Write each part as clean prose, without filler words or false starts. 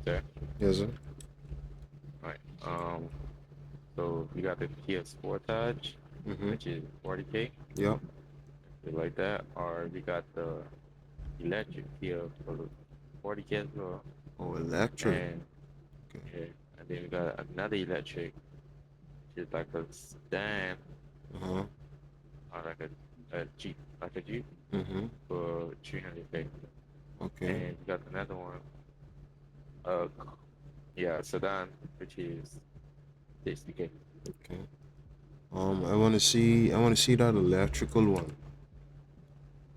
Okay. Yes, sir. All right. So we got the Kia Sportage, Mm-hmm. which is 40K, Yep. if you like that, or we got the electric Kia for the 40K as well, Oh, electric. and Okay. yeah, and then we got another electric, which is like a sedan Uh-huh. or like a Jeep Mm-hmm. for 300K, Okay. and we got another one, uh, yeah, sedan, which is 60K. Okay. I want to see that electrical one.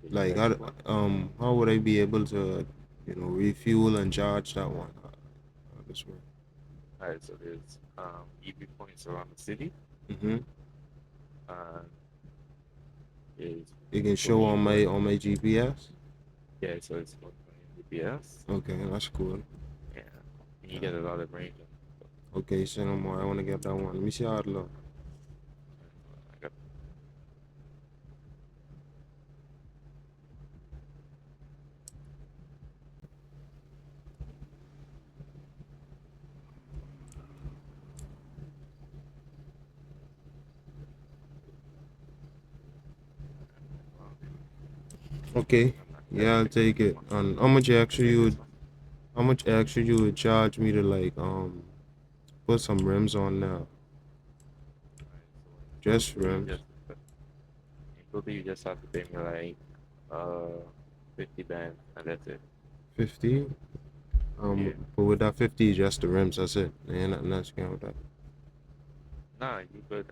The Like, electric one. how would I be able to, refuel and charge that one? How this work? All right, so there's EV points around the city. Mm-hmm. Uh, is It can for show you on my put on my GPS. yeah, so it's for GPS. Okay, that's cool. Yeah, and you Yeah. get a lot of range. Okay, say no more. I want to get that one. Let me see how it look. I got Okay. I'm not Yeah, I'll testing take this it. one. And Take this one. how much extra you would charge me to like put some rims on now? Alright, so in Just total you rims. just have to pay me like uh 50 bands and that's it. 50. Yeah. But with that 50, just the rims. That's it. Ain't nothing else going with that. Nah, you could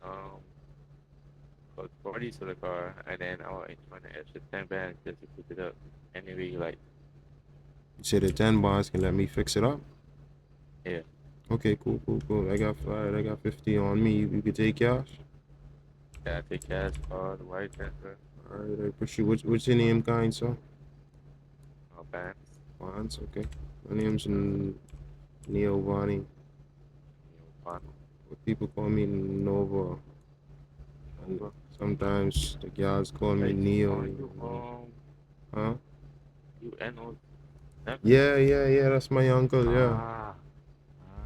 put 40 to the car and then I'll include an extra 10 bands just to keep it up. Anyway you like. You said the 10 bonds can let me fix it up. Yeah. Okay, cool, cool, cool. I got five. I got 50 on me. You could take cash. Yeah, take cash, card, wire transfer, All right, I appreciate. What's your name, kind sir? bands, Vance. Okay. My name's Neo Vani. fun, But people call me Nova, and Nova. sometimes the guys call me Hey, Neo. are you Huh? you Eno's nephew? Yeah, yeah, yeah. That's my uncle. Yeah, Ah,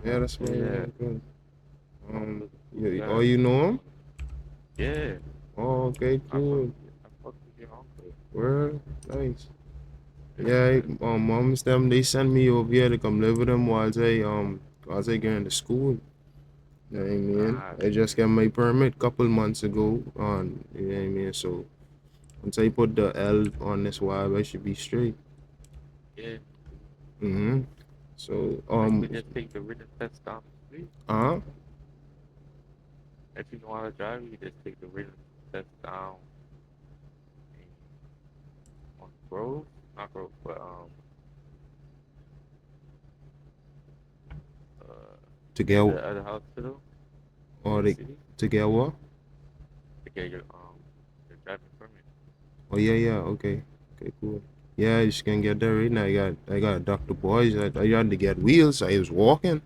yeah. That's my yeah. uncle. Uncle the cool Yeah. Oh, guy. you know him? Yeah, Oh, okay, cool. I fuck with your uncle. Word, nice. Yeah, Yeah. moms them they sent me over here to come live with them while I get into school. You know what I mean? Ah, I just got yeah. my permit couple months ago on you know what I mean. So once I put the L on this vibe, I should be straight. Yeah. Mm-hmm. So Or you could just take the written test down the street. uh If you know how to drive, you could just take the written test down in, on Grove, not Grove, but uh to near get the other hospital in or the they city to get what? to get your driving permit. Oh yeah, yeah, okay. Okay, cool. Yeah, I just can get there right now. I got Dr. Boys. I had to get wheels. I was walking.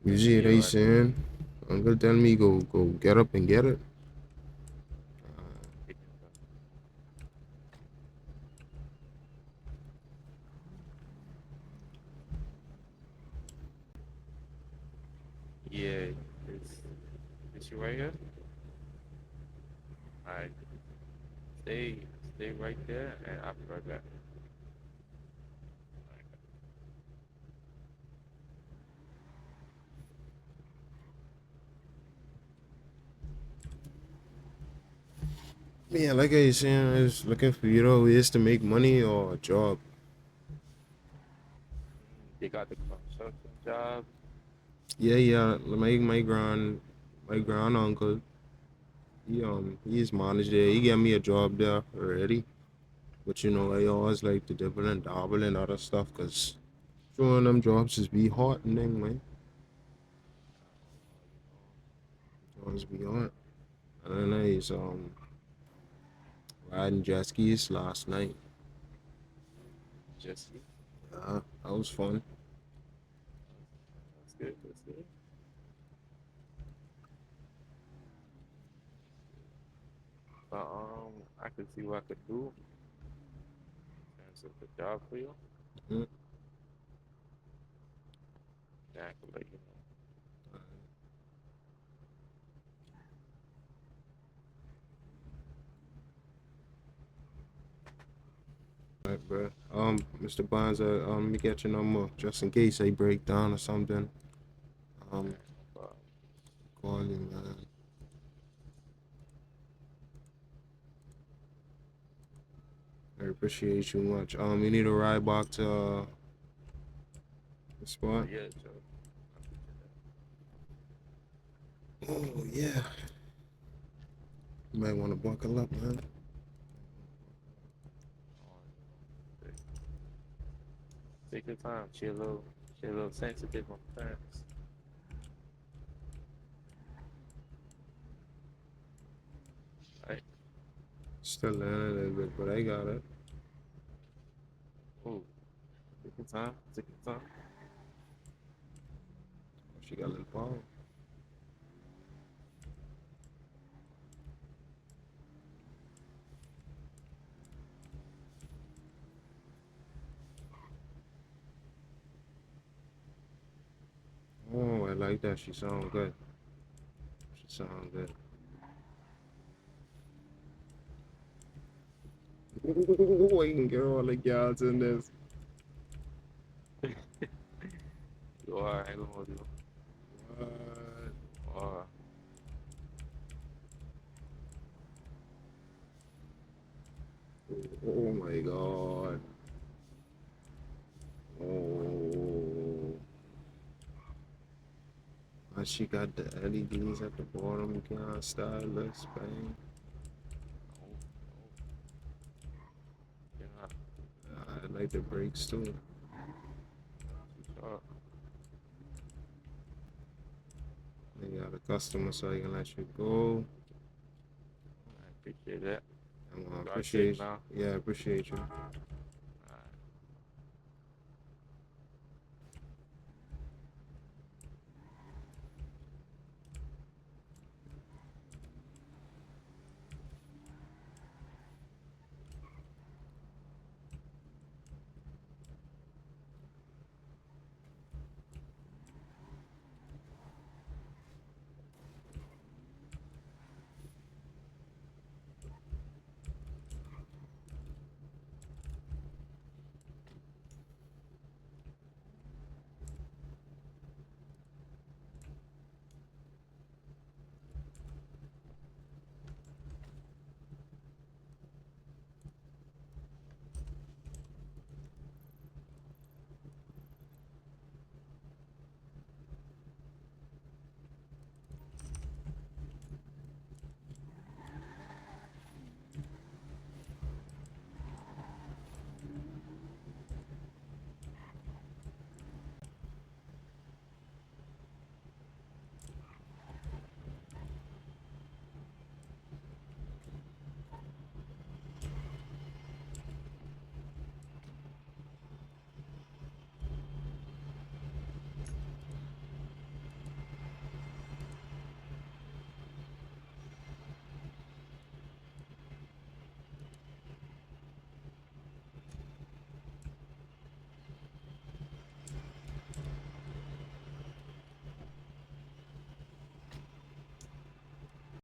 You see what Yeah, I right. saying? Uncle tell me go get up and get it. Taking yeah, it's it's you right here. All right, stay right there, and I'll be right back. Yeah, like I was saying, I was looking for ways to make money or a job. They got the construction job. Yeah, yeah. My grand uncle, he's managed there. He gave me a job there already. But I always like to dibble and dabble and other stuff because showing them jobs is be hot and thing, man. Jobs be hot. And then riding jet skis last night. Jesse. Yeah, that was fun. That's good. That's good. But I could see what I could do in terms of the job for you. Mhm. Alright, bro. Mr. Bonds, let me get your number just in case they break down or something. Um, Alright, no problem. call you, man. I appreciate you much. You need a ride back to the spot? Yeah, Joe. I appreciate that. Oh yeah. You might want to buckle up, man. Take take your time. She a little sensitive on things. Right? Still learning a little bit, but I got it. Ooh, take your time. Take your time. She got a little power. Oh, I like that. She sound good. She sound good. Ooh, I can get all the gals in this. You are. I ain't gonna do. What? Uh, Oh my god. Oh. And she got the LEDs at the bottom. Can't stylus, bang. no, no, you're not I like the brakes too. too sharp. They got a customer so I can let you go. I appreciate that. I Drive safe appreciate now. Yeah, I appreciate you.